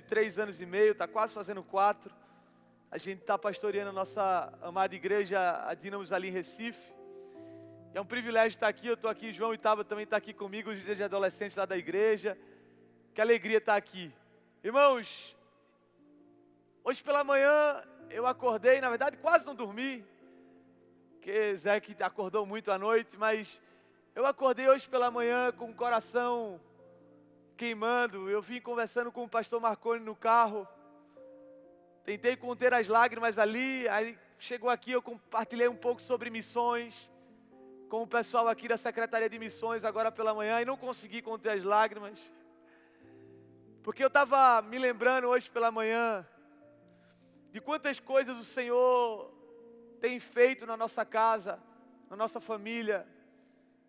3 anos e meio, está quase fazendo 4. A gente está pastoreando a nossa amada igreja, a Dínamos, ali em Recife. É um privilégio estar aqui, eu estou aqui, João Itaba também está aqui comigo, os líderes de adolescentes lá da igreja. Que alegria estar aqui. Irmãos, hoje pela manhã eu acordei, na verdade quase não dormi, porque Zé que acordou muito à noite, mas eu acordei hoje pela manhã com o coração queimando. Eu vim conversando com o pastor Marconi no carro, tentei conter as lágrimas ali, aí chegou aqui, eu compartilhei um pouco sobre missões, com o pessoal aqui da Secretaria de Missões agora pela manhã, e não consegui conter as lágrimas, porque eu estava me lembrando hoje pela manhã, de quantas coisas o Senhor tem feito na nossa casa, na nossa família.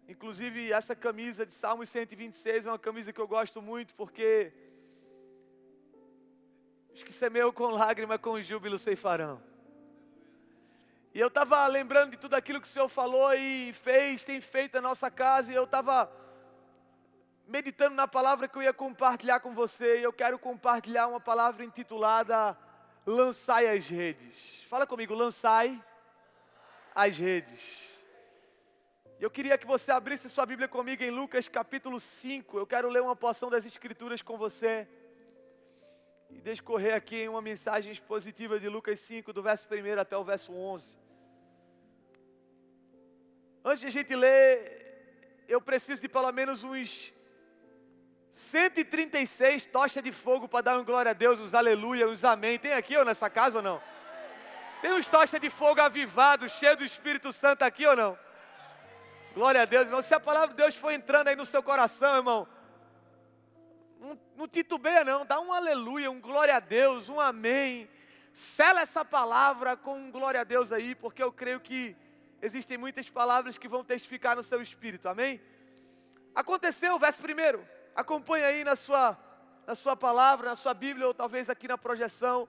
Inclusive essa camisa de Salmos 126 é uma camisa que eu gosto muito, porque os que semeiam com lágrima, com júbilo ceifarão. E eu estava lembrando de tudo aquilo que o Senhor falou e tem feito na nossa casa, e eu estava meditando na palavra que eu ia compartilhar com você, e eu quero compartilhar uma palavra intitulada Lançai as redes. Fala comigo, lançai as redes. Eu queria que você abrisse sua Bíblia comigo em Lucas capítulo 5. Eu quero ler uma porção das Escrituras com você e discorrer aqui em uma mensagem expositiva de Lucas 5, do verso 1 até o verso 11. Antes de a gente ler, eu preciso de pelo menos uns 136 tochas de fogo para dar um glória a Deus, uns aleluia, uns amém. Tem aqui ou nessa casa ou não? Tem uns tochas de fogo avivados, cheios do Espírito Santo aqui ou não? Glória a Deus, irmão. Se a palavra de Deus for entrando aí no seu coração, irmão, não titubeia não, dá um aleluia, um glória a Deus, um amém. Sela essa palavra com um glória a Deus aí, porque eu creio que existem muitas palavras que vão testificar no seu espírito, amém? Aconteceu, verso 1, acompanha aí na sua palavra, na sua Bíblia, ou talvez aqui na projeção.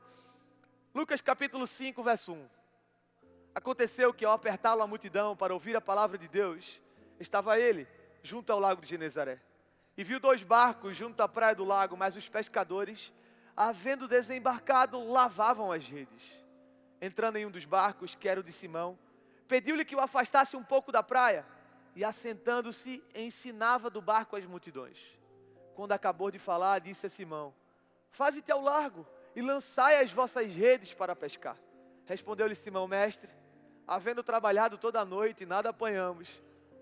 Lucas capítulo 5, verso 1. Aconteceu que ao apertá-lo a multidão para ouvir a palavra de Deus, estava ele junto ao lago de Genezaré. E viu 2 barcos junto à praia do lago, mas os pescadores, havendo desembarcado, lavavam as redes. Entrando em um dos barcos, que era o de Simão, pediu-lhe que o afastasse um pouco da praia, e assentando-se, ensinava do barco as multidões. Quando acabou de falar, disse a Simão: faze-te ao largo e lançai as vossas redes para pescar. Respondeu-lhe Simão: mestre, havendo trabalhado toda a noite, nada apanhamos,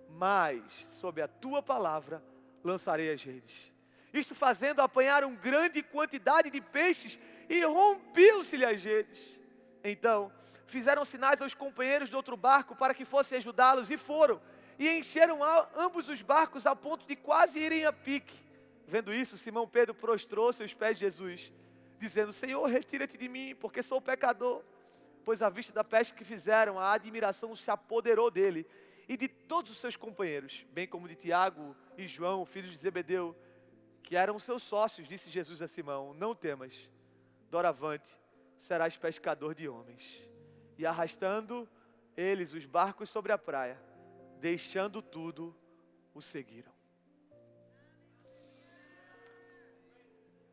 mas sob a tua palavra lançarei as redes. Isto fazendo, apanharam grande quantidade de peixes e rompiam-se-lhe as redes. Então fizeram sinais aos companheiros do outro barco para que fossem ajudá-los, e foram, e encheram ambos os barcos a ponto de quase irem a pique. Vendo isso, Simão Pedro prostrou-se aos pés de Jesus, dizendo: Senhor, retira-te de mim, porque sou pecador. Pois à vista da pesca que fizeram, a admiração se apoderou dele e de todos os seus companheiros, bem como de Tiago e João, filhos de Zebedeu, que eram seus sócios. Disse Jesus a Simão: não temas, doravante serás pescador de homens. E arrastando eles os barcos sobre a praia, deixando tudo, o seguiram.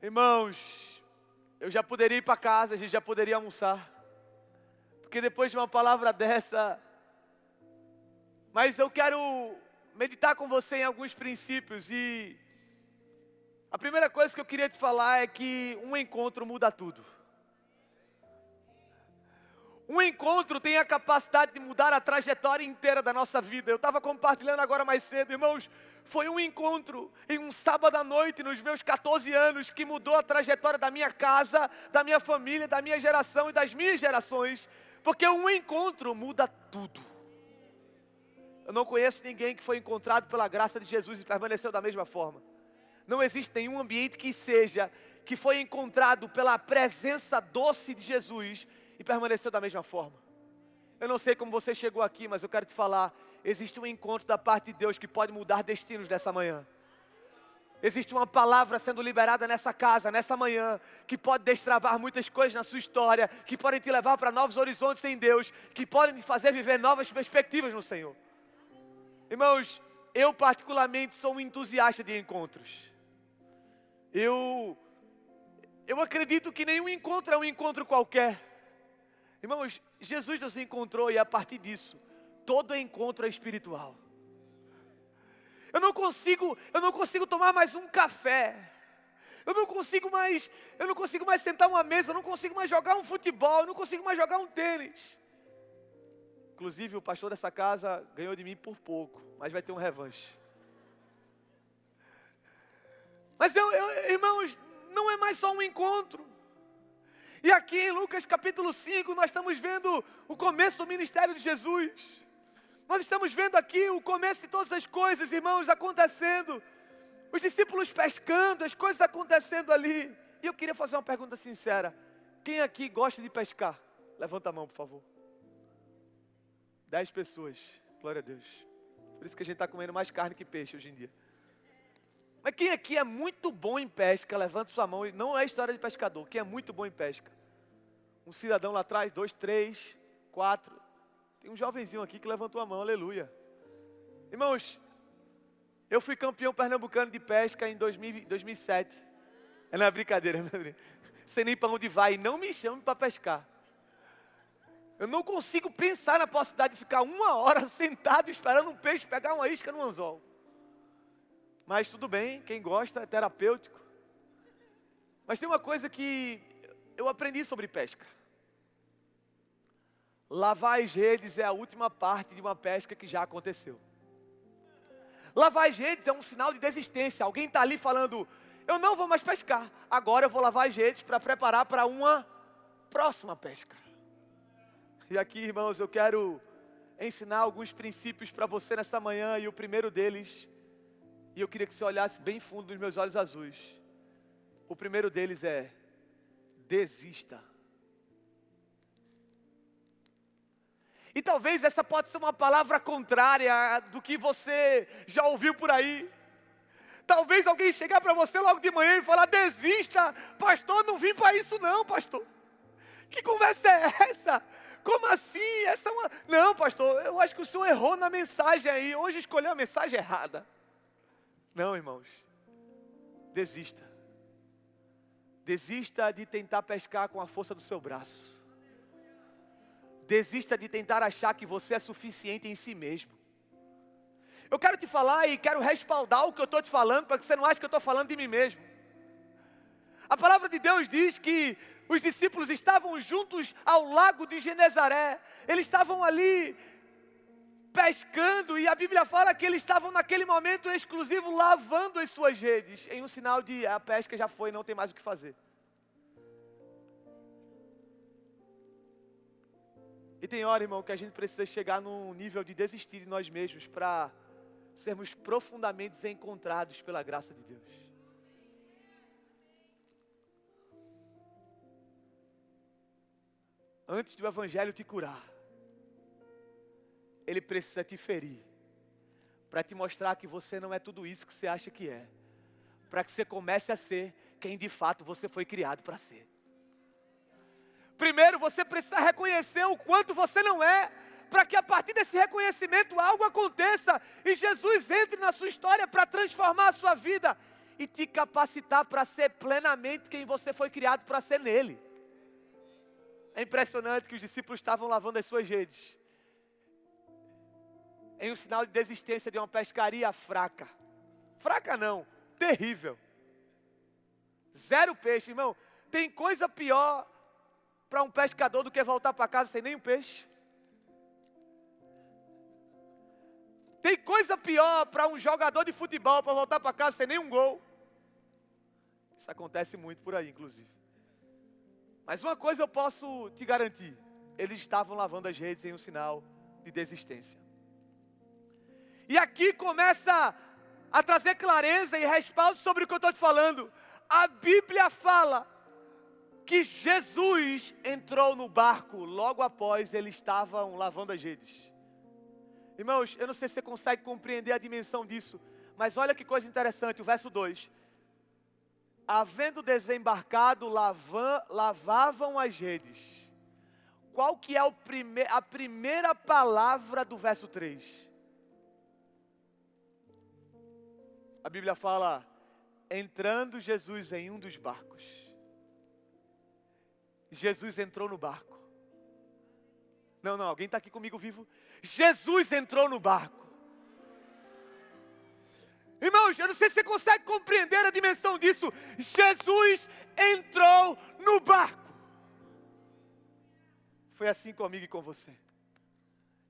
Irmãos, eu já poderia ir para casa, a gente já poderia almoçar, porque depois de uma palavra dessa, mas eu quero meditar com você em alguns princípios. E a primeira coisa que eu queria te falar é que um encontro muda tudo. Um encontro tem a capacidade de mudar a trajetória inteira da nossa vida. Eu estava compartilhando agora mais cedo, irmãos, foi um encontro em um sábado à noite, nos meus 14 anos, que mudou a trajetória da minha casa, da minha família, da minha geração e das minhas gerações, porque um encontro muda tudo. Eu não conheço ninguém que foi encontrado pela graça de Jesus e permaneceu da mesma forma. Não existe nenhum ambiente que foi encontrado pela presença doce de Jesus e permaneceu da mesma forma. Eu não sei como você chegou aqui, mas eu quero te falar, existe um encontro da parte de Deus que pode mudar destinos nessa manhã. Existe uma palavra sendo liberada nessa casa, nessa manhã, que pode destravar muitas coisas na sua história, que podem te levar para novos horizontes em Deus, que podem te fazer viver novas perspectivas no Senhor. Irmãos, eu particularmente sou um entusiasta de encontros. Eu acredito que nenhum encontro é um encontro qualquer. Irmãos, Jesus nos encontrou e a partir disso, todo encontro é espiritual. Eu não consigo tomar mais um café. Eu não consigo mais sentar uma mesa, eu não consigo mais jogar um futebol, eu não consigo mais jogar um tênis. Inclusive, o pastor dessa casa ganhou de mim por pouco, mas vai ter um revanche. Mas irmãos, não é mais só um encontro. E aqui em Lucas capítulo 5, nós estamos vendo o começo do ministério de Jesus. Nós estamos vendo aqui o começo de todas as coisas, irmãos, acontecendo. Os discípulos pescando, as coisas acontecendo ali. E eu queria fazer uma pergunta sincera. Quem aqui gosta de pescar? Levanta a mão, por favor. 10 pessoas. Glória a Deus. Por isso que a gente está comendo mais carne que peixe hoje em dia. Mas quem aqui é muito bom em pesca? Levanta sua mão. Não é história de pescador. Quem é muito bom em pesca? Um cidadão lá atrás, 2, 3, 4. Tem um jovenzinho aqui que levantou a mão. Aleluia. Irmãos, eu fui campeão pernambucano de pesca em 2007. Não é brincadeira, não é brincadeira. Sei nem para onde vai. Não me chame para pescar. Eu não consigo pensar na possibilidade de ficar 1 hora sentado esperando um peixe pegar uma isca no anzol. Mas tudo bem, quem gosta é terapêutico. Mas tem uma coisa que eu aprendi sobre pesca. Lavar as redes é a última parte de uma pesca que já aconteceu. Lavar as redes é um sinal de desistência. Alguém está ali falando, eu não vou mais pescar. Agora eu vou lavar as redes para preparar para uma próxima pesca. E aqui, irmãos, eu quero ensinar alguns princípios para você nessa manhã. E o primeiro deles, e eu queria que você olhasse bem fundo nos meus olhos azuis. O primeiro deles é, desista. E talvez essa pode ser uma palavra contrária do que você já ouviu por aí. Talvez alguém chegar para você logo de manhã e falar, desista. Pastor, não vim para isso não, pastor. Que conversa é essa? Como assim? Essa é uma... Não, pastor, eu acho que o senhor errou na mensagem aí. Hoje escolheu a mensagem errada. Não, irmãos. Desista. Desista de tentar pescar com a força do seu braço. Desista de tentar achar que você é suficiente em si mesmo. Eu quero te falar e quero respaldar o que eu estou te falando, para que você não ache que eu estou falando de mim mesmo. A palavra de Deus diz que os discípulos estavam juntos ao lago de Genezaré. Eles estavam ali pescando e a Bíblia fala que eles estavam naquele momento exclusivo lavando as suas redes. Em um sinal de a pesca já foi, não tem mais o que fazer. E tem hora, irmão, que a gente precisa chegar num nível de desistir de nós mesmos para sermos profundamente encontrados pela graça de Deus. Antes do Evangelho te curar, ele precisa te ferir, para te mostrar que você não é tudo isso que você acha que é, para que você comece a ser quem de fato você foi criado para ser. Primeiro você precisa reconhecer o quanto você não é, para que a partir desse reconhecimento algo aconteça, e Jesus entre na sua história para transformar a sua vida, e te capacitar para ser plenamente quem você foi criado para ser nele. É impressionante que os discípulos estavam lavando as suas redes, em um sinal de desistência de uma pescaria fraca. Fraca não, terrível. 0 peixe, irmão. Tem coisa pior para um pescador do que voltar para casa sem nenhum peixe. Tem coisa pior para um jogador de futebol para voltar para casa sem nenhum gol. Isso acontece muito por aí, inclusive. Mas uma coisa eu posso te garantir. Eles estavam lavando as redes em um sinal de desistência. E aqui começa a trazer clareza e respaldo sobre o que eu estou te falando. A Bíblia fala que Jesus entrou no barco logo após eles estavam lavando as redes. Irmãos, eu não sei se você consegue compreender a dimensão disso, mas olha que coisa interessante, o verso 2. Havendo desembarcado, lavavam as redes. Qual que é a primeira palavra do verso 3? A Bíblia fala, entrando Jesus em um dos barcos. Jesus entrou no barco. Não, alguém está aqui comigo vivo? Jesus entrou no barco. Irmãos, eu não sei se você consegue compreender a dimensão disso. Jesus entrou no barco. Foi assim comigo e com você.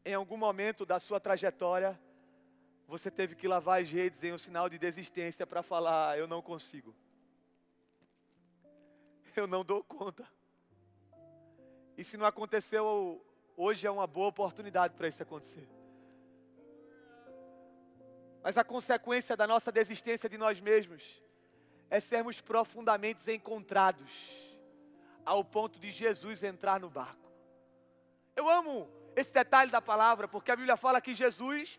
Em algum momento da sua trajetória, você teve que lavar as redes em um sinal de desistência para falar: eu não consigo. Eu não dou conta. E se não aconteceu, hoje é uma boa oportunidade para isso acontecer. Mas a consequência da nossa desistência de nós mesmos é sermos profundamente encontrados ao ponto de Jesus entrar no barco. Eu amo esse detalhe da palavra, porque a Bíblia fala que Jesus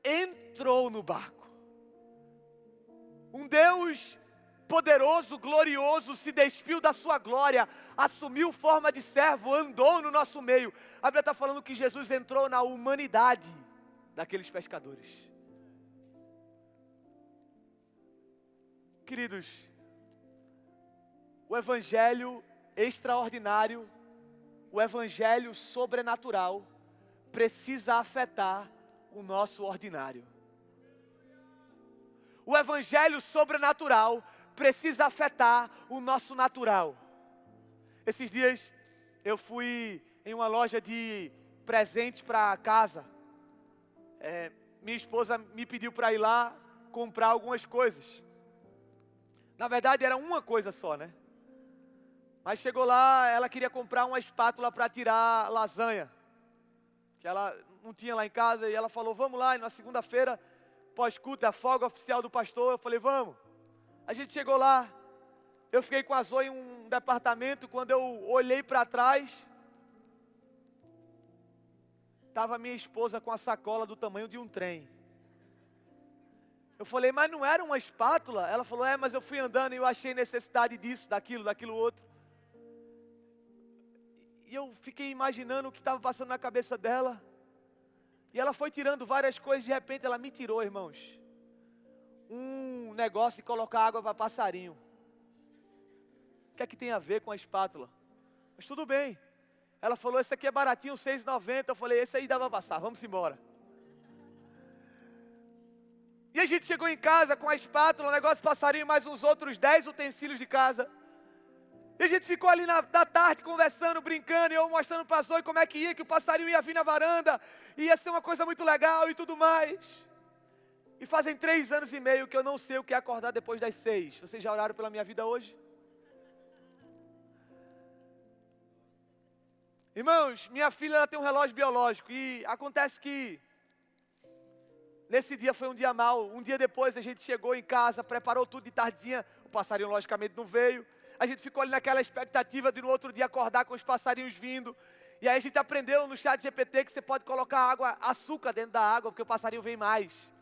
entrou no barco. Um Deus poderoso, glorioso, se despiu da sua glória, assumiu forma de servo, andou no nosso meio. A Bíblia está falando que Jesus entrou na humanidade daqueles pescadores. Queridos, o evangelho extraordinário, o evangelho sobrenatural, precisa afetar o nosso ordinário. O evangelho sobrenatural precisa afetar o nosso natural. Esses dias eu fui em uma loja de presente para casa. Minha esposa me pediu para ir lá comprar algumas coisas. Na verdade era uma coisa só, né? Mas chegou lá, ela queria comprar uma espátula para tirar lasanha, que ela não tinha lá em casa, e ela falou: vamos lá, e na segunda-feira, pós-culto, é a folga oficial do pastor. Eu falei: vamos. A gente chegou lá, eu fiquei com a Zoe em um departamento. Quando eu olhei para trás, estava minha esposa com a sacola do tamanho de um trem. Eu falei: mas não era uma espátula? Ela falou: mas eu fui andando e eu achei necessidade disso, daquilo outro. E eu fiquei imaginando o que estava passando na cabeça dela. E ela foi tirando várias coisas, de repente ela me tirou, irmãos, um negócio de colocar água para passarinho. O que é que tem a ver com a espátula? Mas tudo bem. Ela falou: esse aqui é baratinho, R$6,90. Eu falei: esse aí dá para passar, vamos embora. E a gente chegou em casa com a espátula, um negócio de passarinho, mais uns outros 10 utensílios de casa. E a gente ficou ali da tarde conversando, brincando, e eu mostrando para a Zoe como é que ia, que o passarinho ia vir na varanda, ia ser uma coisa muito legal e tudo mais. E fazem 3 anos e meio que eu não sei o que é acordar depois das 6. Vocês já oraram pela minha vida hoje? Irmãos, minha filha ela tem um relógio biológico, e acontece que nesse dia foi um dia mau. Um dia depois a gente chegou em casa, preparou tudo de tardinha, o passarinho logicamente não veio. A gente ficou ali naquela expectativa de no outro dia acordar com os passarinhos vindo. E aí a gente aprendeu no ChatGPT que você pode colocar açúcar dentro da água, porque o passarinho vem mais.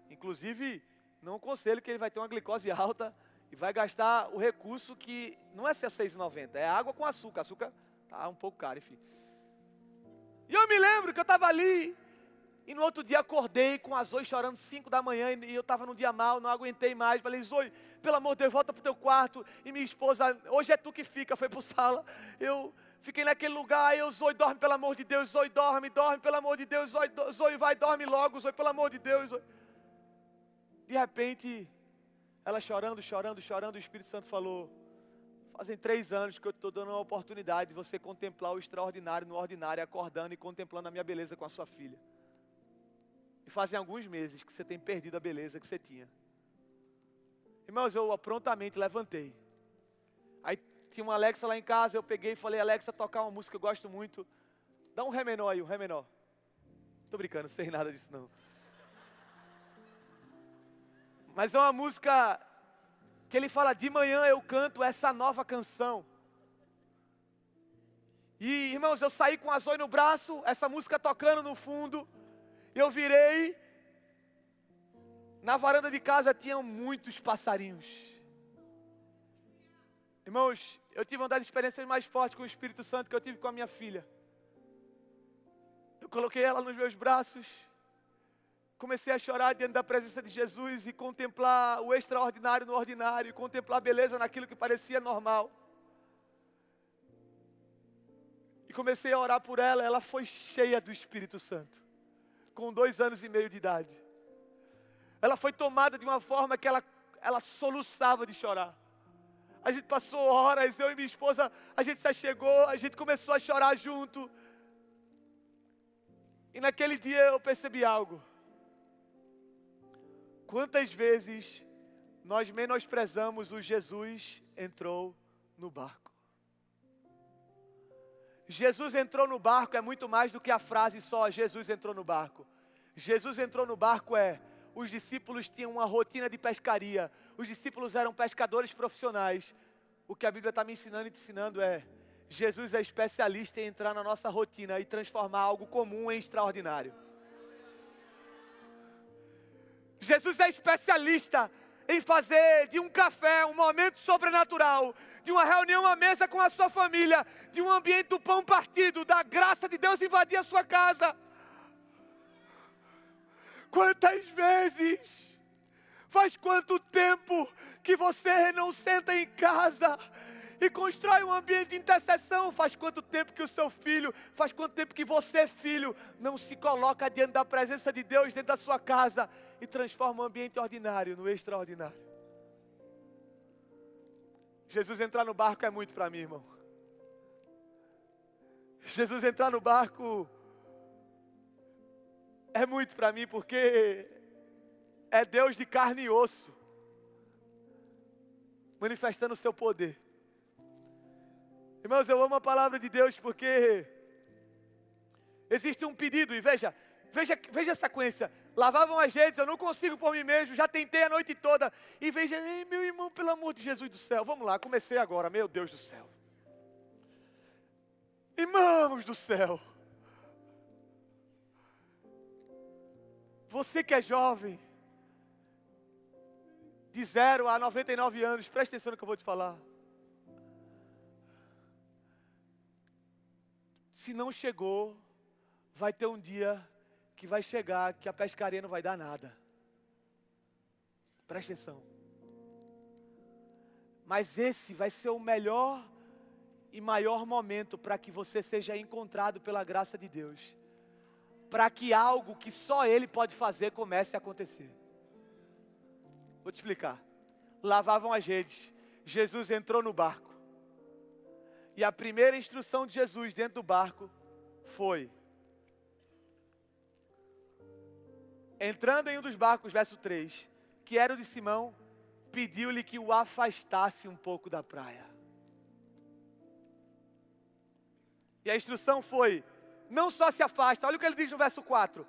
Inclusive, não aconselho, que ele vai ter uma glicose alta e vai gastar o recurso que não é R$6,90, é água com açúcar. Açúcar tá um pouco caro, enfim. E eu me lembro que eu estava ali, e no outro dia acordei com a Zoe chorando 5 da manhã, e eu estava num dia mal, não aguentei mais. Falei: Zoe, pelo amor de Deus, volta para o teu quarto. E minha esposa: hoje é tu que fica. Foi para a sala. Eu fiquei naquele lugar, Zoe, dorme pelo amor de Deus. Zoe, dorme pelo amor de Deus. Zoe, vai, dorme logo. Zoe, pelo amor de Deus. Zoe. De repente, ela chorando, o Espírito Santo falou: fazem 3 anos que eu estou dando a oportunidade de você contemplar o extraordinário no ordinário, acordando e contemplando a minha beleza com a sua filha. E fazem alguns meses que você tem perdido a beleza que você tinha. Irmãos, eu prontamente levantei. Aí tinha uma Alexa lá em casa, eu peguei e falei: Alexa, tocar uma música que eu gosto muito. Dá um Ré menor aí, um Ré menor. Tô brincando, não sei nada disso não. Mas é uma música que ele fala: de manhã eu canto essa nova canção. E irmãos, eu saí com a Zoe no braço, essa música tocando no fundo. Eu virei, na varanda de casa tinham muitos passarinhos. Irmãos, eu tive uma das experiências mais fortes com o Espírito Santo que eu tive com a minha filha. Eu coloquei ela nos meus braços, comecei a chorar diante da presença de Jesus e contemplar o extraordinário no ordinário, e contemplar a beleza naquilo que parecia normal. comecei a orar por ela. Ela foi cheia do Espírito Santo, com 2 anos e meio de idade. Ela foi tomada de uma forma que ela soluçava de chorar. A gente passou horas, eu e minha esposa, a gente se achegou, a gente começou a chorar junto. E naquele dia eu percebi algo. Quantas vezes nós menosprezamos o Jesus entrou no barco? Jesus entrou no barco é muito mais do que a frase só, Jesus entrou no barco. Jesus entrou no barco os discípulos tinham uma rotina de pescaria. Os discípulos eram pescadores profissionais. O que a Bíblia está me ensinando e te ensinando Jesus é especialista em entrar na nossa rotina e transformar algo comum em extraordinário. Jesus é especialista em fazer de um café um momento sobrenatural, de uma reunião à mesa com a sua família, de um ambiente do pão partido, da graça de Deus invadir a sua casa. Quantas vezes, faz quanto tempo que você não senta em casa e constrói um ambiente de intercessão? Faz quanto tempo que o seu filho, faz quanto tempo que você, filho, não se coloca diante da presença de Deus dentro da sua casa e transforma um ambiente ordinário no extraordinário? Jesus entrar no barco é muito para mim, irmão. Jesus entrar no barco é muito para mim, porque é Deus de carne e osso, manifestando o seu poder. Irmãos, eu amo a palavra de Deus porque existe um pedido, e veja a sequência. Lavavam as redes, eu não consigo por mim mesmo, já tentei a noite toda. E veja, meu irmão, pelo amor de Jesus do céu, vamos lá, comecei agora, meu Deus do céu. Irmãos do céu, você que é jovem, de 0 a 99 anos, presta atenção no que eu vou te falar. Se não chegou, vai ter um dia que vai chegar, que a pescaria não vai dar nada. Presta atenção. Mas esse vai ser o melhor e maior momento para que você seja encontrado pela graça de Deus. Para que algo que só Ele pode fazer comece a acontecer. Vou te explicar. Lavavam as redes. Jesus entrou no barco. E a primeira instrução de Jesus dentro do barco foi: entrando em um dos barcos, verso 3, que era o de Simão, pediu-lhe que o afastasse um pouco da praia. E a instrução foi: não só se afasta, olha o que ele diz no verso 4.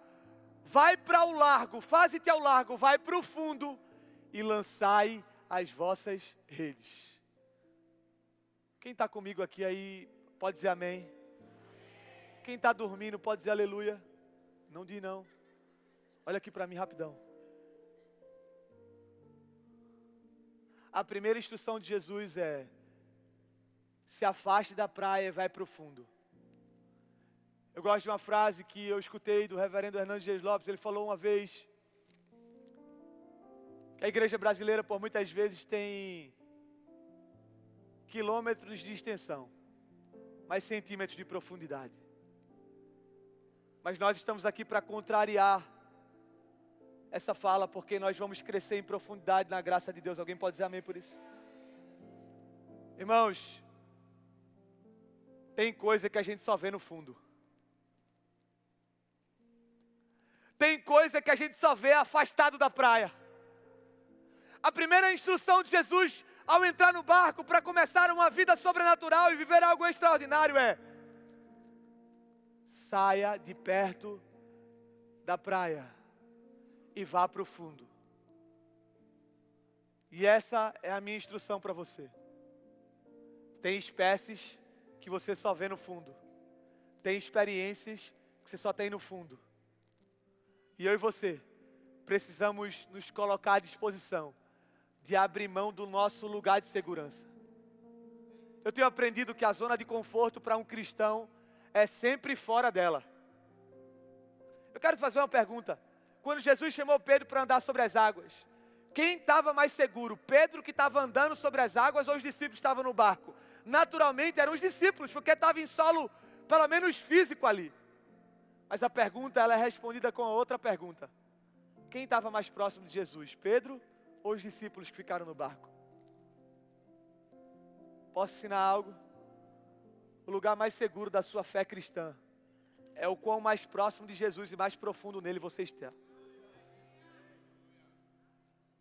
Vai para o largo, faze-te ao largo, vai para o fundo e lançai as vossas redes. Quem está comigo aqui aí, pode dizer amém. Quem está dormindo, pode dizer aleluia. Não diz não. Olha aqui para mim rapidão. A primeira instrução de Jesus é: se afaste da praia e vai para o fundo. Eu gosto de uma frase que eu escutei do reverendo Hernandes Dias Lopes. Ele falou uma vez que a igreja brasileira por muitas vezes tem quilômetros de extensão, mas centímetros de profundidade. Mas nós estamos aqui para contrariar essa fala, porque nós vamos crescer em profundidade na graça de Deus. Alguém pode dizer amém por isso? Irmãos, tem coisa que a gente só vê no fundo. Tem coisa que a gente só vê afastado da praia. A primeira instrução de Jesus ao entrar no barco para começar uma vida sobrenatural e viver algo extraordinário é: saia de perto da praia e vá para o fundo. E essa é a minha instrução para você. Tem espécies que você só vê no fundo. Tem experiências que você só tem no fundo. E eu e você precisamos nos colocar à disposição de abrir mão do nosso lugar de segurança. Eu tenho aprendido que a zona de conforto para um cristão é sempre fora dela. Eu quero fazer uma pergunta. Quando Jesus chamou Pedro para andar sobre as águas, quem estava mais seguro? Pedro, que estava andando sobre as águas, ou os discípulos que estavam no barco? Naturalmente eram os discípulos, porque estavam em solo pelo menos físico ali. Mas a pergunta, ela é respondida com a outra pergunta. Quem estava mais próximo de Jesus, Pedro ou os discípulos que ficaram no barco? Posso ensinar algo? O lugar mais seguro da sua fé cristã é o quão mais próximo de Jesus e mais profundo nele você está.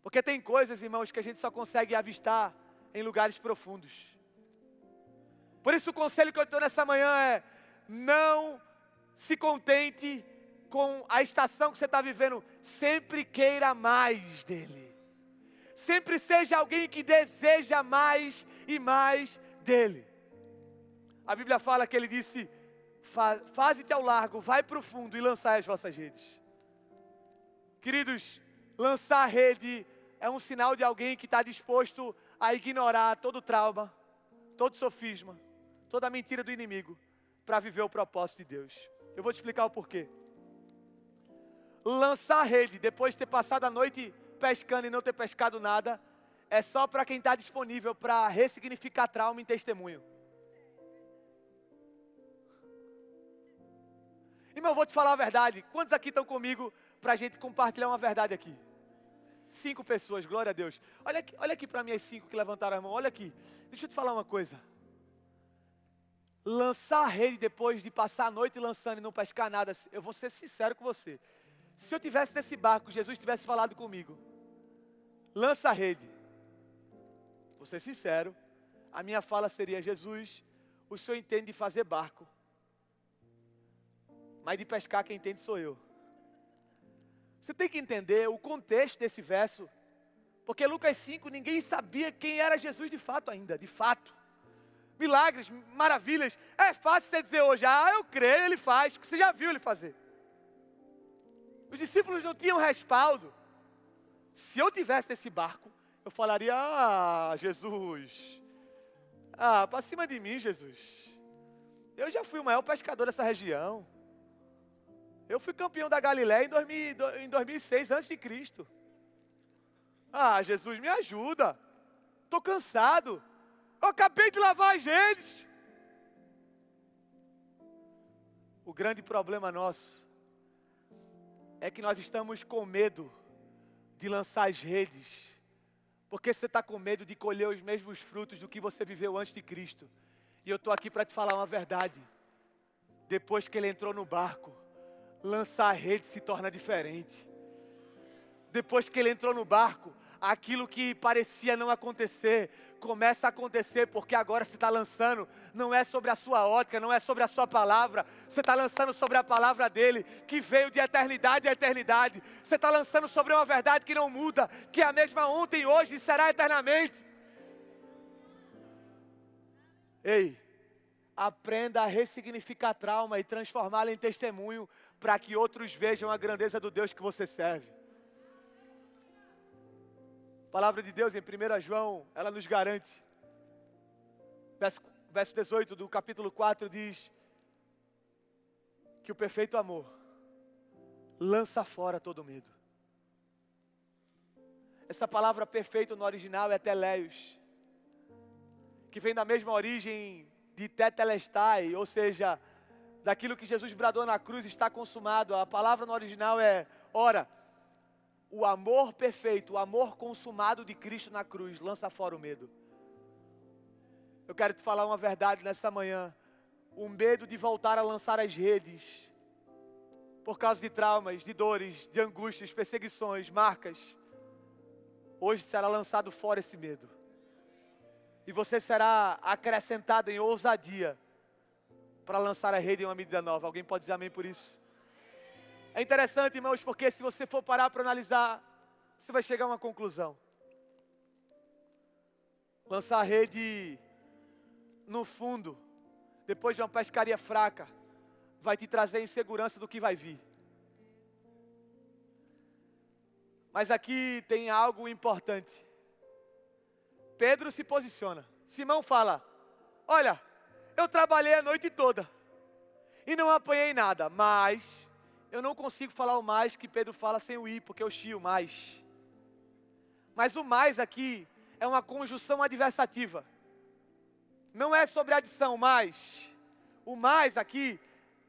Porque tem coisas, irmãos, que a gente só consegue avistar em lugares profundos. Por isso o conselho que eu estou nessa manhã é: não se contente com a estação que você está vivendo, sempre queira mais dele. Sempre seja alguém que deseja mais e mais dele. A Bíblia fala que ele disse: faze-te ao largo, vai para o fundo e lançai as vossas redes. Queridos, lançar a rede é um sinal de alguém que está disposto a ignorar todo trauma, todo sofisma, toda mentira do inimigo, para viver o propósito de Deus. Eu vou te explicar o porquê. Lançar a rede, depois de ter passado a noite pescando e não ter pescado nada, é só para quem está disponível para ressignificar trauma em testemunho. Irmão, eu vou te falar a verdade. Quantos aqui estão comigo para a gente compartilhar uma verdade aqui? 5 pessoas, glória a Deus. Olha aqui para mim as 5 que levantaram a mão, olha aqui. Deixa eu te falar uma coisa. Lançar a rede depois de passar a noite lançando e não pescar nada, eu vou ser sincero com você. Se eu tivesse nesse barco, Jesus tivesse falado comigo: lança a rede. Vou ser sincero, a minha fala seria: Jesus, o Senhor entende de fazer barco, mas de pescar quem entende sou eu. Você tem que entender o contexto desse verso, porque Lucas 5, ninguém sabia quem era Jesus de fato ainda, de fato. Milagres, maravilhas, é fácil você dizer hoje: ah, eu creio, ele faz, porque você já viu ele fazer. Os discípulos não tinham respaldo. Se eu tivesse nesse barco, eu falaria: ah, Jesus, para cima de mim, Jesus. Eu já fui o maior pescador dessa região. Eu fui campeão da Galileia em 2006, antes de Cristo. Ah, Jesus, me ajuda. Estou cansado. Eu acabei de lavar as redes. O grande problema nosso é que nós estamos com medo de lançar as redes, porque você está com medo de colher os mesmos frutos do que você viveu antes de Cristo. E eu estou aqui para te falar uma verdade. Depois que ele entrou no barco, lançar a rede se torna diferente. Depois que ele entrou no barco, aquilo que parecia não acontecer, começa a acontecer, porque agora você está lançando, não é sobre a sua ótica, não é sobre a sua palavra, você está lançando sobre a palavra dele, que veio de eternidade a eternidade. Você está lançando sobre uma verdade que não muda, que é a mesma ontem, hoje e será eternamente. Ei, aprenda a ressignificar trauma e transformá-lo em testemunho, para que outros vejam a grandeza do Deus que você serve. A palavra de Deus em 1 João, ela nos garante. Verso 18 do capítulo 4 diz que o perfeito amor lança fora todo medo. Essa palavra perfeito no original é teleios, que vem da mesma origem de tetelestai, ou seja, daquilo que Jesus bradou na cruz está consumado. A palavra no original é, ora, o amor perfeito, o amor consumado de Cristo na cruz, lança fora o medo. Eu quero te falar uma verdade nessa manhã. O medo de voltar a lançar as redes, por causa de traumas, de dores, de angústias, perseguições, marcas, hoje será lançado fora esse medo. E você será acrescentado em ousadia para lançar a rede em uma medida nova. Alguém pode dizer amém por isso? É interessante, irmãos, porque se você for parar para analisar, você vai chegar a uma conclusão. Lançar a rede no fundo, depois de uma pescaria fraca, vai te trazer insegurança do que vai vir. Mas aqui tem algo importante. Pedro se posiciona. Simão fala: olha, eu trabalhei a noite toda e não apanhei nada, mas eu não consigo falar o mais que Pedro fala sem o i, porque eu chio mais. Mas o mais aqui é uma conjunção adversativa. Não é sobre adição, mas O mais aqui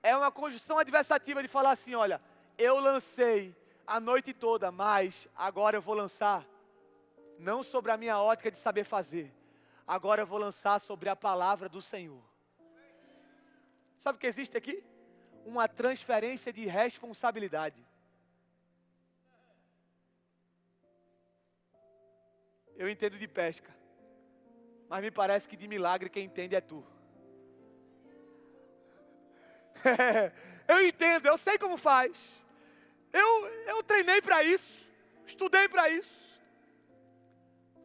é uma conjunção adversativa de falar assim, olha, eu lancei a noite toda, mas agora eu vou lançar não sobre a minha ótica de saber fazer. Agora eu vou lançar sobre a palavra do Senhor. Sabe o que existe aqui? Uma transferência de responsabilidade. Eu entendo de pesca, mas me parece que de milagre quem entende é tu. Eu entendo, eu sei como faz. Eu treinei para isso, estudei para isso.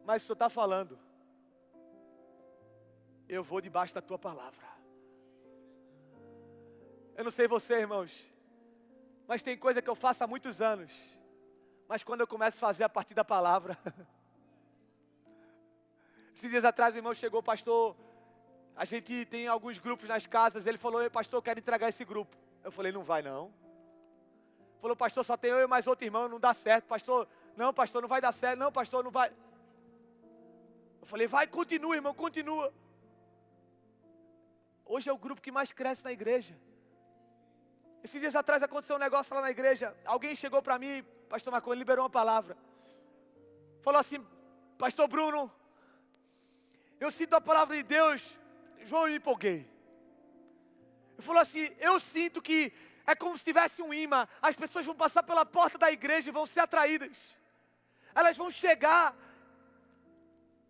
Mas o Senhor está falando, eu vou debaixo da tua palavra. Eu não sei você, irmãos, mas tem coisa que eu faço há muitos anos, mas quando eu começo a fazer a partir da palavra. Esses dias atrás o irmão chegou, pastor, a gente tem alguns grupos nas casas, ele falou, pastor, eu quero entregar esse grupo. Eu falei, não vai não. Falou, pastor, só tem eu e mais outro irmão, não dá certo. Pastor, não vai dar certo. Não, pastor, não vai. Eu falei, vai, continua, irmão, continua. Hoje é o grupo que mais cresce na igreja. Esses dias atrás aconteceu um negócio lá na igreja. Alguém chegou para mim, pastor Marconi, liberou uma palavra. Falou assim, pastor Bruno, eu sinto a palavra de Deus. João, eu me empolguei. Ele falou assim, eu sinto que é como se tivesse um imã. As pessoas vão passar pela porta da igreja e vão ser atraídas. Elas vão chegar.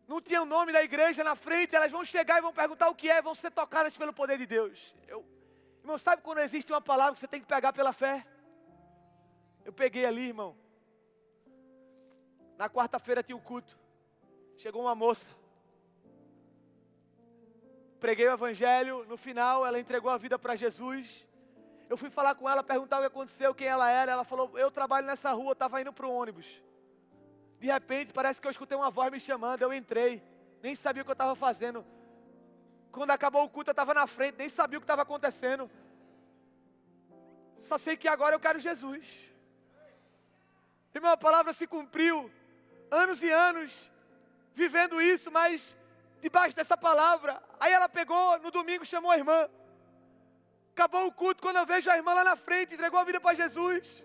Não tinha o nome da igreja na frente. Elas vão chegar e vão perguntar o que é. Vão ser tocadas pelo poder de Deus. Irmão, sabe quando existe uma palavra que você tem que pegar pela fé? Eu peguei ali, irmão. Na quarta-feira tinha um culto. Chegou uma moça. Preguei o evangelho. No final ela entregou a vida para Jesus. Eu fui falar com ela, perguntar o que aconteceu, quem ela era. Ela falou, eu trabalho nessa rua, eu estava indo para o ônibus. De repente, parece que eu escutei uma voz me chamando, eu entrei. Nem sabia o que eu estava fazendo. Quando acabou o culto, eu estava na frente, nem sabia o que estava acontecendo. Só sei que agora eu quero Jesus. Irmão, a palavra se cumpriu. Anos e anos, vivendo isso, mas debaixo dessa palavra. Aí ela pegou, no domingo chamou a irmã. Acabou o culto, quando eu vejo a irmã lá na frente, entregou a vida para Jesus.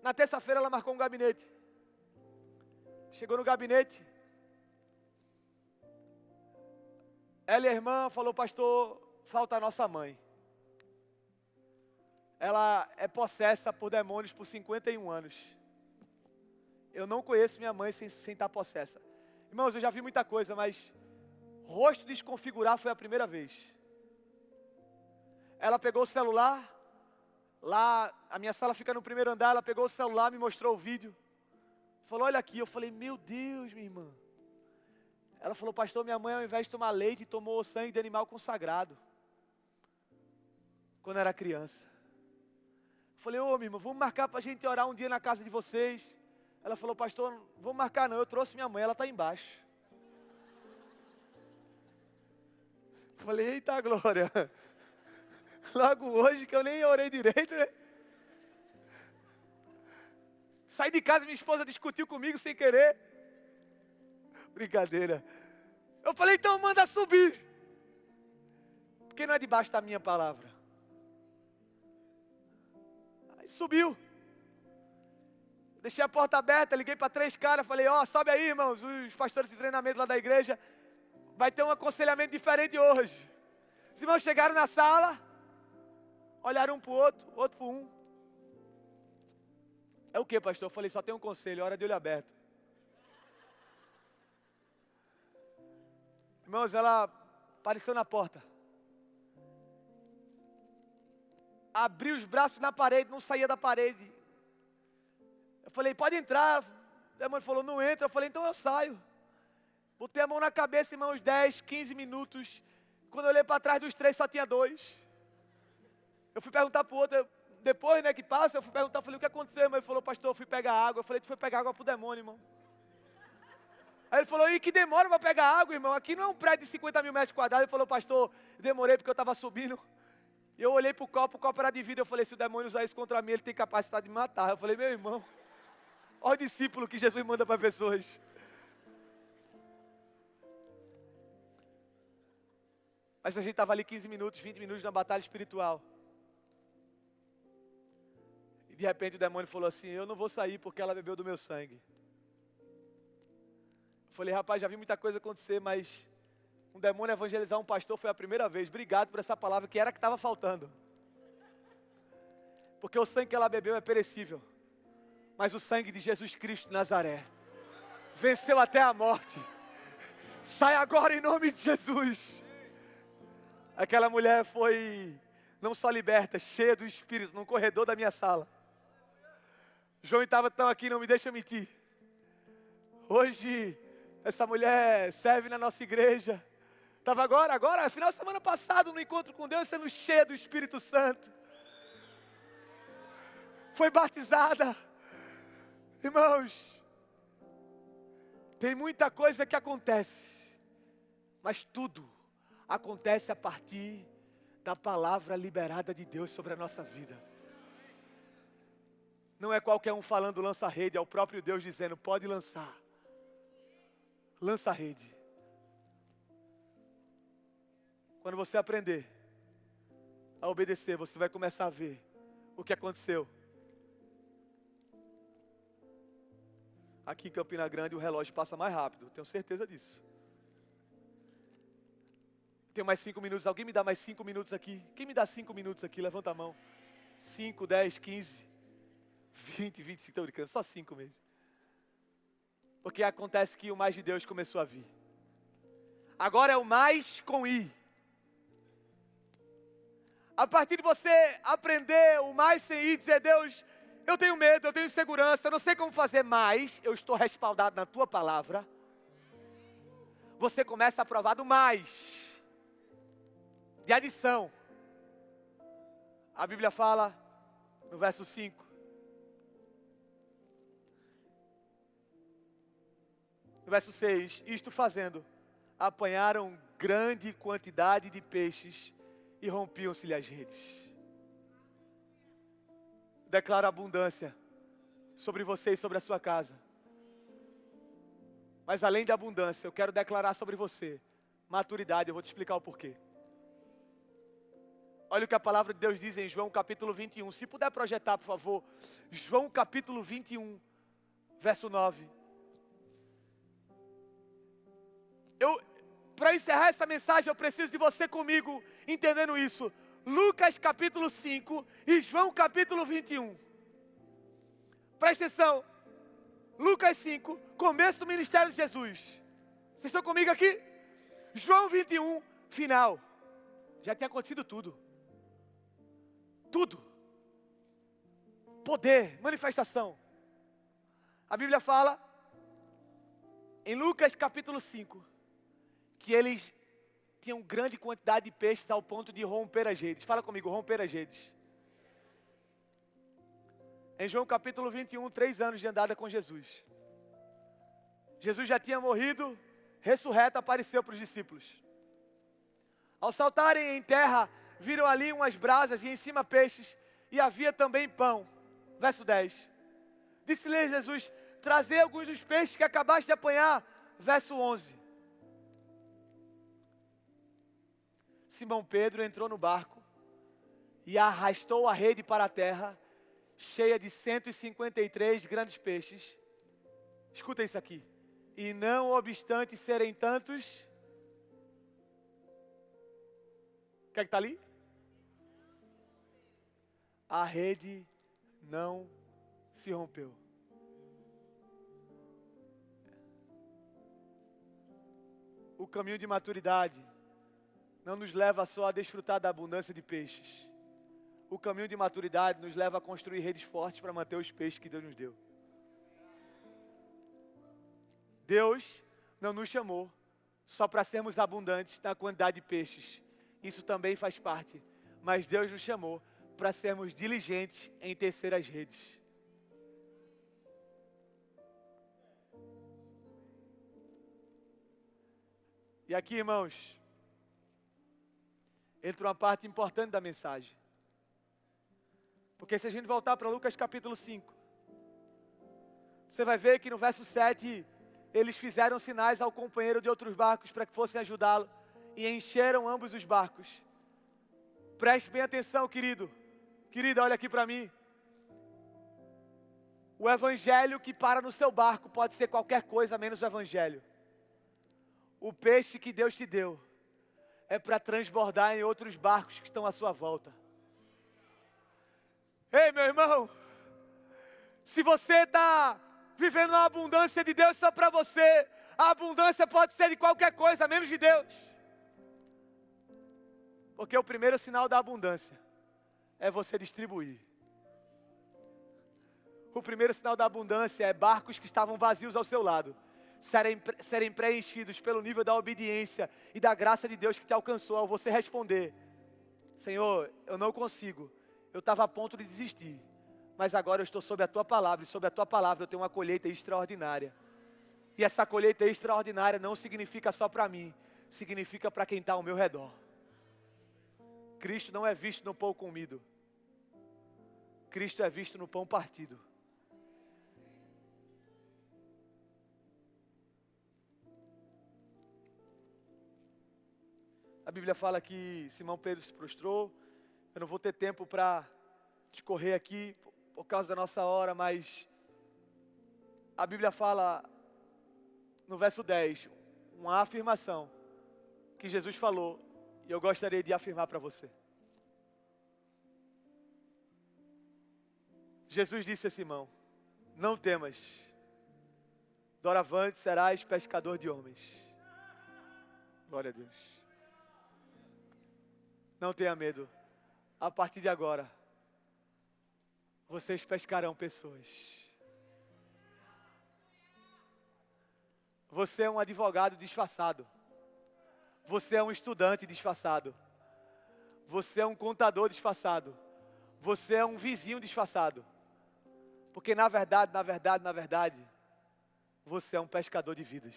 Na terça-feira ela marcou um gabinete. Chegou no gabinete. Ela e a irmã falou, pastor, falta a nossa mãe. Ela é possessa por demônios por 51 anos. Eu não conheço minha mãe sem estar possessa. Irmãos, eu já vi muita coisa, mas rosto desconfigurar foi a primeira vez. Ela pegou o celular, lá, a minha sala fica no primeiro andar, ela pegou o celular, me mostrou o vídeo. Falou, olha aqui, eu falei, meu Deus, minha irmã. Ela falou, pastor, minha mãe ao invés de tomar leite, tomou sangue de animal consagrado. Quando era criança. Eu falei, ô minha irmã, vamos marcar para a gente orar um dia na casa de vocês. Ela falou, pastor, não vou marcar não, eu trouxe minha mãe, ela está embaixo. Eu falei, eita glória. Logo hoje que eu nem orei direito, né? Saí de casa e minha esposa discutiu comigo sem querer. Brincadeira. Eu falei, então manda subir. Porque não é debaixo da minha palavra. Aí subiu. Deixei a porta aberta, liguei para 3 caras, falei, sobe aí, irmãos, os pastores de treinamento lá da igreja. Vai ter um aconselhamento diferente hoje. Os irmãos chegaram na sala, olharam um para o outro, outro para um. É o que, pastor? Eu falei, só tem um conselho, hora de olho aberto. Irmãos, ela apareceu na porta. Abriu os braços na parede, não saía da parede. Eu falei, pode entrar. O demônio falou, não entra. Eu falei, então eu saio. Botei a mão na cabeça, irmãos, 10, 15 minutos. Quando eu olhei para trás dos 3, só tinha 2. Eu fui perguntar para o outro, depois, né, que passa, eu fui perguntar, falei, o que aconteceu, irmão? Ele falou, pastor, eu fui pegar água. Eu falei, tu foi pegar água pro demônio, irmão. Aí ele falou, e que demora para pegar água, irmão? Aqui não é um prédio de 50 mil metros quadrados. Ele falou, pastor, demorei porque eu estava subindo. E eu olhei para o copo era de vidro. Eu falei, se o demônio usar isso contra mim, ele tem capacidade de me matar. Eu falei, meu irmão, olha o discípulo que Jesus manda para pessoas. Mas a gente estava ali 15 minutos, 20 minutos na batalha espiritual. E de repente o demônio falou assim, eu não vou sair porque ela bebeu do meu sangue. Eu falei, rapaz, já vi muita coisa acontecer, mas um demônio evangelizar um pastor foi a primeira vez. Obrigado por essa palavra, que era a que estava faltando. Porque o sangue que ela bebeu é perecível. Mas o sangue de Jesus Cristo de Nazaré venceu até a morte. Sai agora em nome de Jesus. Aquela mulher foi não só liberta, cheia do Espírito, no corredor da minha sala. João estava tão aqui, não me deixa mentir. Hoje, essa mulher serve na nossa igreja. Estava agora, final de semana passado, no encontro com Deus, sendo cheia do Espírito Santo. Foi batizada. Irmãos, tem muita coisa que acontece, mas tudo acontece a partir da palavra liberada de Deus sobre a nossa vida. Não é qualquer um falando lança rede, é o próprio Deus dizendo, pode lançar. Lança rede. Quando você aprender a obedecer, você vai começar a ver o que aconteceu. Aqui em Campina Grande o relógio passa mais rápido, tenho certeza disso. Tenho mais 5 minutos, alguém me dá mais 5 minutos aqui? Quem me dá 5 minutos aqui? Levanta a mão. 5, 10, 15, 20, 25, estou brincando, só 5 mesmo. Porque acontece que o mais de Deus começou a vir. Agora é o mais com I. A partir de você aprender o mais sem I, dizer, Deus, eu tenho medo, eu tenho insegurança, eu não sei como fazer, mas eu estou respaldado na tua palavra. Você começa a provar do mais. De adição. A Bíblia fala, no verso 5. No verso 6, isto fazendo, apanharam grande quantidade de peixes e rompiam-se-lhe as redes. Declaro abundância sobre você e sobre a sua casa. Mas além de abundância, eu quero declarar sobre você maturidade, eu vou te explicar o porquê. Olha o que a palavra de Deus diz em João capítulo 21. Se puder projetar, por favor. João capítulo 21, verso 9. Para encerrar essa mensagem, eu preciso de você comigo, entendendo isso. Lucas capítulo 5 e João capítulo 21. Presta atenção. Lucas 5, começo do ministério de Jesus. Vocês estão comigo aqui? João 21, final. Já tinha acontecido tudo. Tudo. Poder, manifestação. A Bíblia fala, em Lucas capítulo 5, que eles tinham grande quantidade de peixes ao ponto de romper as redes. Fala comigo, romper as redes. Em João capítulo 21, 3 anos de andada com Jesus. Jesus já tinha morrido, ressurreto, apareceu para os discípulos. Ao saltarem em terra, viram ali umas brasas e em cima peixes, e havia também pão. Verso 10. Disse-lhes Jesus, trazei alguns dos peixes que acabaste de apanhar. Verso 11. Simão Pedro entrou no barco e arrastou a rede para a terra, cheia de 153 grandes peixes. Escuta isso aqui. E não obstante serem tantos... O que é que está ali? A rede não se rompeu. O caminho de maturidade não nos leva só a desfrutar da abundância de peixes. O caminho de maturidade nos leva a construir redes fortes para manter os peixes que Deus nos deu. Deus não nos chamou só para sermos abundantes na quantidade de peixes. Isso também faz parte. Mas Deus nos chamou para sermos diligentes em tecer as redes. E aqui, irmãos, entra uma parte importante da mensagem. Porque se a gente voltar para Lucas capítulo 5, você vai ver que no verso 7, eles fizeram sinais ao companheiro de outros barcos para que fossem ajudá-lo. e encheram ambos os barcos. Preste bem atenção, querido. Querida, olha aqui para mim. O evangelho que para no seu barco pode ser qualquer coisa menos o evangelho. O peixe que Deus te deu é para transbordar em outros barcos que estão à sua volta. Ei, meu irmão, se você está vivendo uma abundância de Deus só para você, a abundância pode ser de qualquer coisa menos de Deus. Porque o primeiro sinal da abundância é você distribuir. O primeiro sinal da abundância é barcos que estavam vazios ao seu lado serem preenchidos pelo nível da obediência e da graça de Deus que te alcançou ao você responder: Senhor, eu não consigo, eu estava a ponto de desistir, mas agora eu estou sob a Tua palavra, e sob a Tua palavra eu tenho uma colheita extraordinária. E essa colheita extraordinária não significa só para mim, significa para quem está ao meu redor. Cristo não é visto no pão comido, Cristo é visto no pão partido. A Bíblia fala que Simão Pedro se prostrou. Eu não vou ter tempo para discorrer aqui por causa da nossa hora, mas a Bíblia fala no verso 10, uma afirmação que Jesus falou, e eu gostaria de afirmar para você. Jesus disse a Simão: não temas, doravante serás pescador de homens. Glória a Deus. Não tenha medo. A partir de agora, vocês pescarão pessoas. Você é um advogado disfarçado. Você é um estudante disfarçado. Você é um contador disfarçado. Você é um vizinho disfarçado. Porque na verdade, você é um pescador de vidas.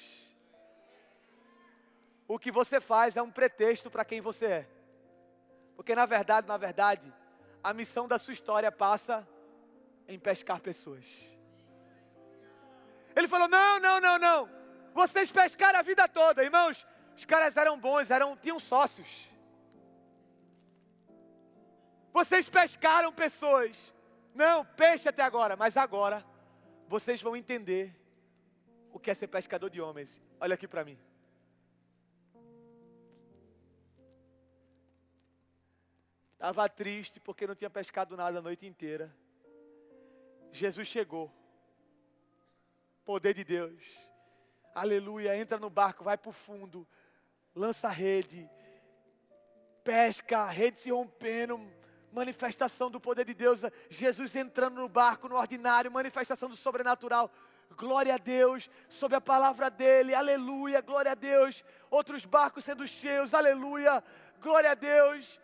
O que você faz é um pretexto para quem você é. Porque na verdade, a missão da sua história passa em pescar pessoas. Ele falou: não. Vocês pescaram a vida toda, irmãos. Os caras eram bons, tinham sócios. Vocês pescaram pessoas. Não, peixe até agora, mas agora vocês vão entender o que é ser pescador de homens. Olha aqui para mim. Estava triste porque não tinha pescado nada a noite inteira. Jesus chegou. Poder de Deus. Aleluia. Entra no barco, vai para o fundo. Lança a rede. Pesca, a rede se rompendo. Manifestação do poder de Deus. Jesus entrando no barco, no ordinário. Manifestação do sobrenatural. Glória a Deus. Sob a palavra dele. Aleluia. Glória a Deus. Outros barcos sendo cheios. Aleluia. Glória a Deus.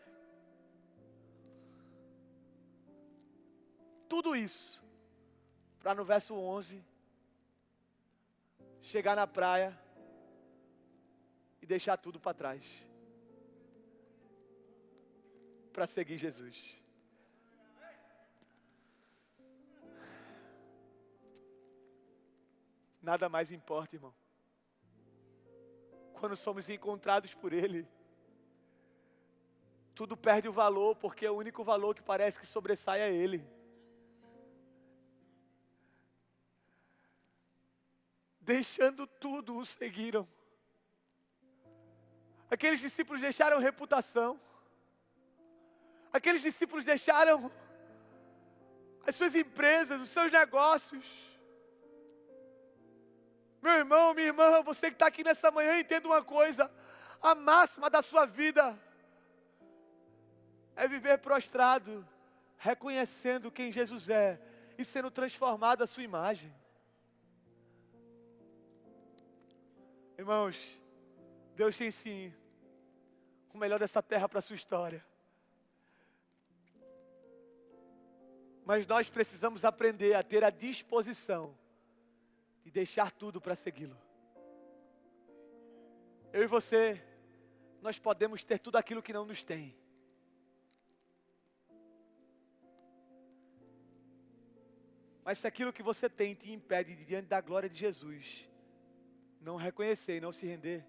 Tudo isso, para no verso 11, chegar na praia e deixar tudo para trás, para seguir Jesus. Nada mais importa, irmão. Quando somos encontrados por Ele, tudo perde o valor, porque o único valor que parece que sobressai é Ele. Deixando tudo, o seguiram. Aqueles discípulos deixaram reputação. Aqueles discípulos deixaram as suas empresas, os seus negócios. Meu irmão, minha irmã, você que está aqui nessa manhã, entenda uma coisa. A máxima da sua vida é viver prostrado, reconhecendo quem Jesus é e sendo transformado à sua imagem. Irmãos, Deus tem sim o melhor dessa terra para a sua história. Mas nós precisamos aprender a ter a disposição de deixar tudo para segui-lo. Eu e você, nós podemos ter tudo aquilo que não nos tem. Mas se aquilo que você tem te impede de diante da glória de Jesus, não reconhecer e não se render,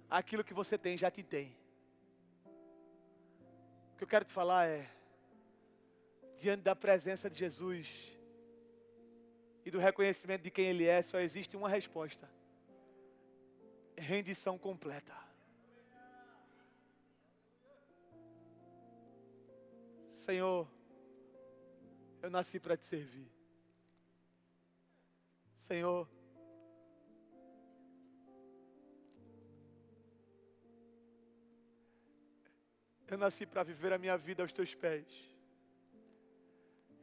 aquilo que você tem já te tem. O que eu quero te falar é, diante da presença de Jesus e do reconhecimento de quem Ele é, só existe uma resposta: rendição completa. Senhor, eu nasci para te servir. Senhor, eu nasci para viver a minha vida aos teus pés.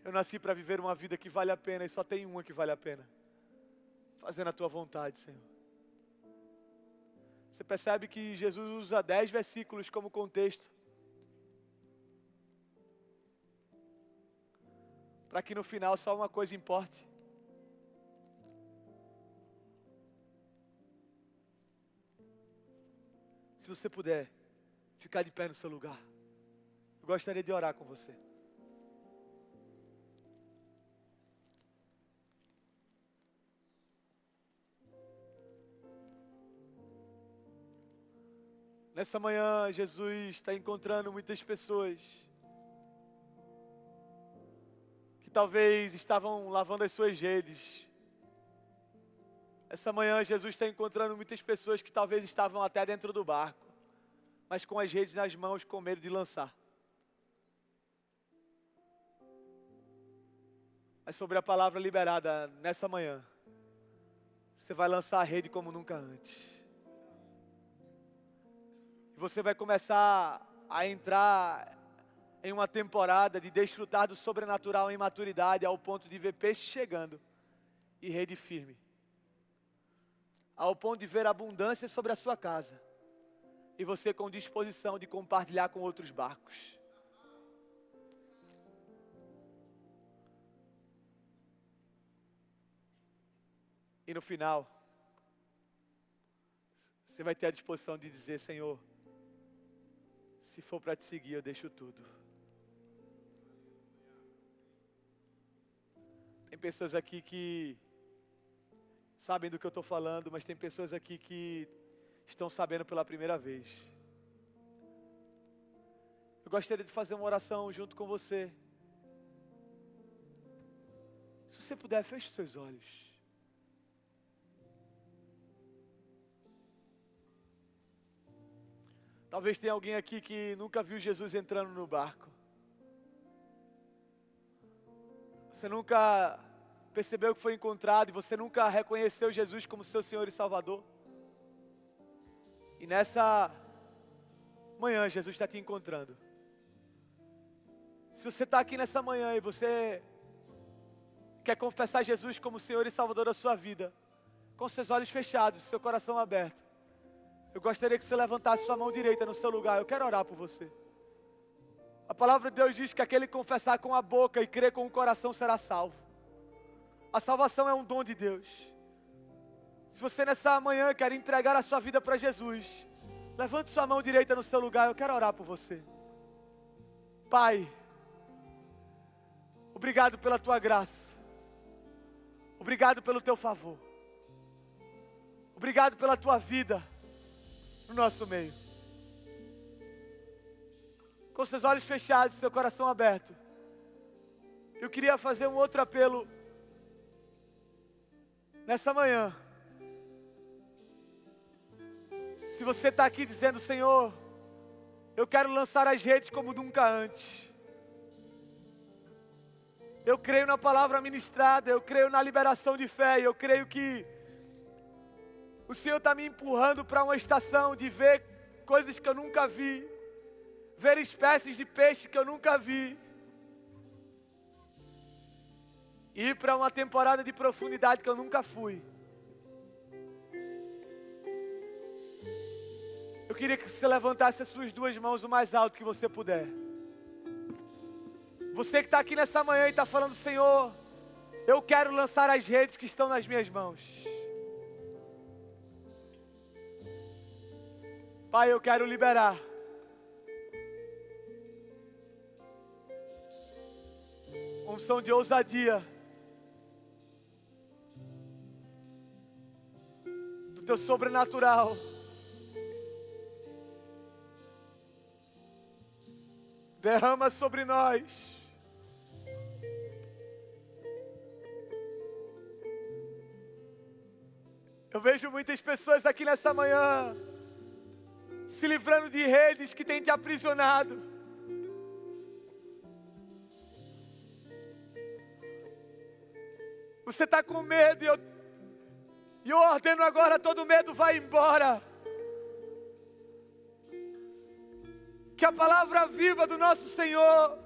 Eu nasci para viver uma vida que vale a pena, e só tem uma que vale a pena: fazendo a tua vontade, Senhor. Você percebe que Jesus usa 10 versículos como contexto, para que no final só uma coisa importe: se você puder ficar de pé no seu lugar, eu gostaria de orar com você. Nessa manhã, Jesus está encontrando muitas pessoas que talvez estavam lavando as suas redes. Essa manhã, Jesus está encontrando muitas pessoas que talvez estavam até dentro do barco, mas com as redes nas mãos, com medo de lançar. Mas sobre a palavra liberada nessa manhã, você vai lançar a rede como nunca antes. E você vai começar a entrar em uma temporada de desfrutar do sobrenatural em maturidade, ao ponto de ver peixe chegando e rede firme. Ao ponto de ver abundância sobre a sua casa. E você com disposição de compartilhar com outros barcos. E no final, você vai ter a disposição de dizer: Senhor, se for para te seguir, eu deixo tudo. Tem pessoas aqui que sabem do que eu estou falando, mas tem pessoas aqui que estão sabendo pela primeira vez. Eu gostaria de fazer uma oração junto com você. Se você puder, feche os seus olhos. Talvez tenha alguém aqui que nunca viu Jesus entrando no barco. Você nunca percebeu que foi encontrado e você nunca reconheceu Jesus como seu Senhor e Salvador. E nessa manhã Jesus está te encontrando. Se você está aqui nessa manhã e você quer confessar Jesus como Senhor e Salvador da sua vida, com seus olhos fechados, seu coração aberto, eu gostaria que você levantasse sua mão direita no seu lugar. Eu quero orar por você. A palavra de Deus diz que aquele que confessar com a boca e crer com o coração será salvo. A salvação é um dom de Deus. Se você nessa manhã quer entregar a sua vida para Jesus, levante sua mão direita no seu lugar. Eu quero orar por você. Pai, obrigado pela tua graça. Obrigado pelo teu favor. Obrigado pela tua vida no nosso meio. Com seus olhos fechados, seu coração aberto, eu queria fazer um outro apelo nessa manhã. Se você está aqui dizendo: Senhor, eu quero lançar as redes como nunca antes. Eu creio na palavra ministrada, eu creio na liberação de fé, eu creio que o Senhor está me empurrando para uma estação de ver coisas que eu nunca vi, ver espécies de peixe que eu nunca vi, ir para uma temporada de profundidade que eu nunca fui. Eu queria que você levantasse as suas duas mãos o mais alto que você puder. Você que está aqui nessa manhã e está falando: Senhor, eu quero lançar as redes que estão nas minhas mãos. Pai, eu quero liberar unção de ousadia do teu sobrenatural Derrama sobre nós. Eu vejo muitas pessoas aqui nessa manhã se livrando de redes que têm te aprisionado. Você está com medo e eu ordeno agora, todo medo vai embora. Que a palavra viva do nosso Senhor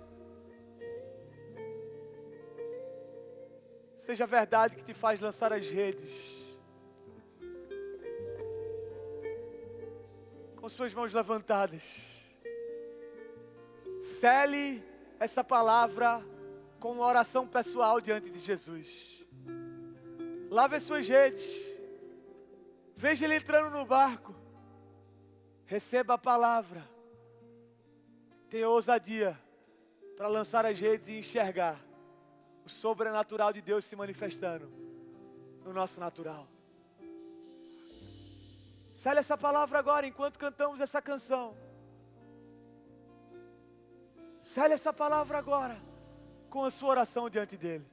seja a verdade que te faz lançar as redes. Com suas mãos levantadas, cele essa palavra com uma oração pessoal diante de Jesus. Lave as suas redes, veja ele entrando no barco, receba a palavra, tenha ousadia para lançar as redes e enxergar o sobrenatural de Deus se manifestando no nosso natural. Cele essa palavra agora, enquanto cantamos essa canção. Cele essa palavra agora, com a sua oração diante dEle.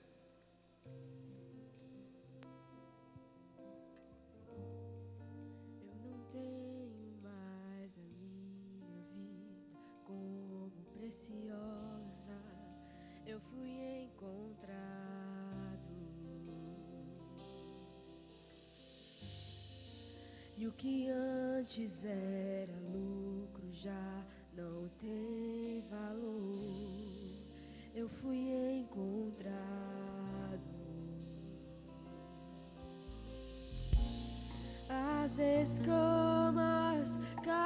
Eu não tenho mais a minha vida como preciosa. Eu fui encontrado. E o que antes era lucro já não tem valor. Eu fui encontrado. As escamas caem.